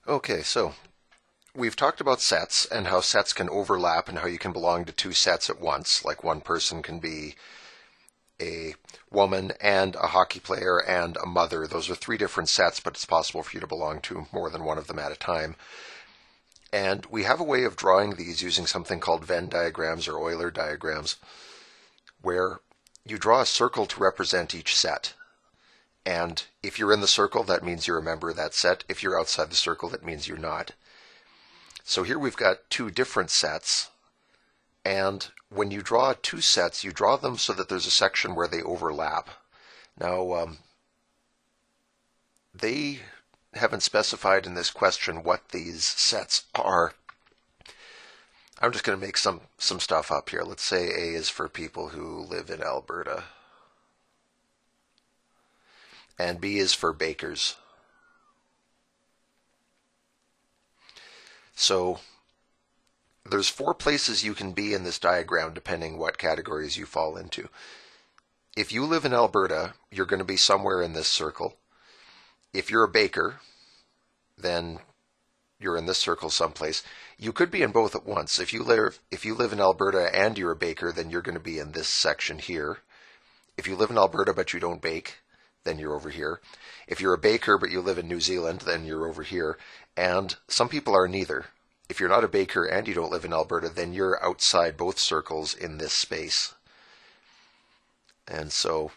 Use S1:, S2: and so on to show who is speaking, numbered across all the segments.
S1: Okay, so we've talked about sets and how sets can overlap and how you can belong to two sets at once. Like one person can be a woman and a hockey player and a mother. Those are three different sets, but it's possible for you to belong to more than one of them at a time. And we have a way of drawing these using something called Venn diagrams or Euler diagrams, where you draw a circle to represent each set. And if you're in the circle, that means you're a member of that set. If you're outside the circle, that means you're not. So here we've got two different sets, and when you draw two sets, you draw them so that there's a section where they overlap. Now, they haven't specified in this question what these sets are. I'm just going to make some stuff up here. Let's say A is for people who live in Alberta, and B is for bakers. So there's four places you can be in this diagram depending what categories you fall into. If you live in Alberta, you're going to be somewhere in this circle. If you're a baker, then you're in this circle someplace. You could be in both at once. If you live in Alberta and you're a baker, then you're going to be in this section here. If you live in Alberta but you don't bake, then you're over here. If you're a baker but you live in New Zealand, then you're over here. And some people are neither. If you're not a baker and you don't live in Alberta, then you're outside both circles in this space. And so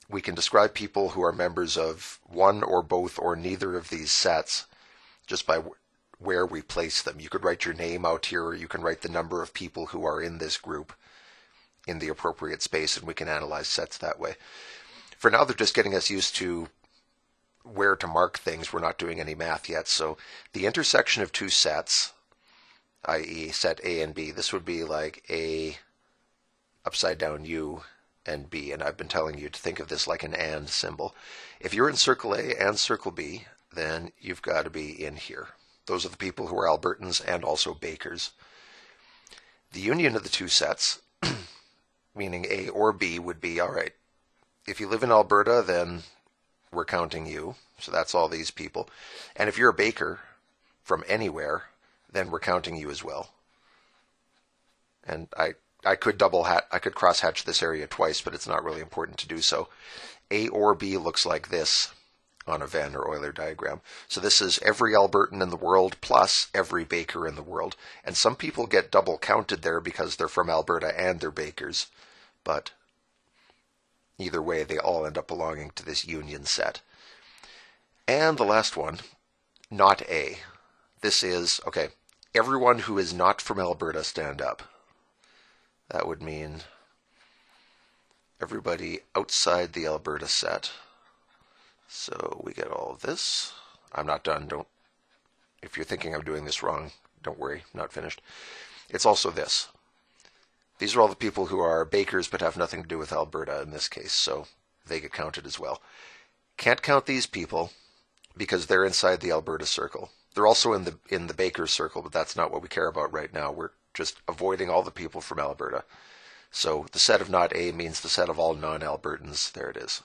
S1: we can describe people who are members of one or both or neither of these sets just by where we place them. You could write your name out here, or you can write the number of people who are in this group in the appropriate space, and we can analyze sets that way. For now, they're just getting us used to where to mark things. We're not doing any math yet. So the intersection of two sets, i.e. set A and B, this would be like A upside down U and B, and I've been telling you to think of this like an and symbol. If you're in circle A and circle B, then you've got to be in here. Those are the people who are Albertans and also bakers. The union of the two sets, meaning A or B, would be, all right, if you live in Alberta, then we're counting you. So that's all these people. And if you're a baker from anywhere, then we're counting you as well. And I could I could cross-hatch this area twice, but it's not really important to do so. A or B looks like this on a Venn or Euler diagram. So this is every Albertan in the world plus every baker in the world. And some people get double counted there because they're from Alberta and they're bakers. But either way, they all end up belonging to this union set. And the last one, not A. This is, okay, everyone who is not from Alberta, stand up. That would mean everybody outside the Alberta set. So we get all of this. I'm not done. If you're thinking I'm doing this wrong, don't worry, I'm not finished. It's also this. These are all the people who are bakers but have nothing to do with Alberta in this case, so they get counted as well. Can't count these people because they're inside the Alberta circle. They're also in the baker circle, but that's not what we care about right now. We're just avoiding all the people from Alberta. So the set of not A means the set of all non-Albertans. There it is.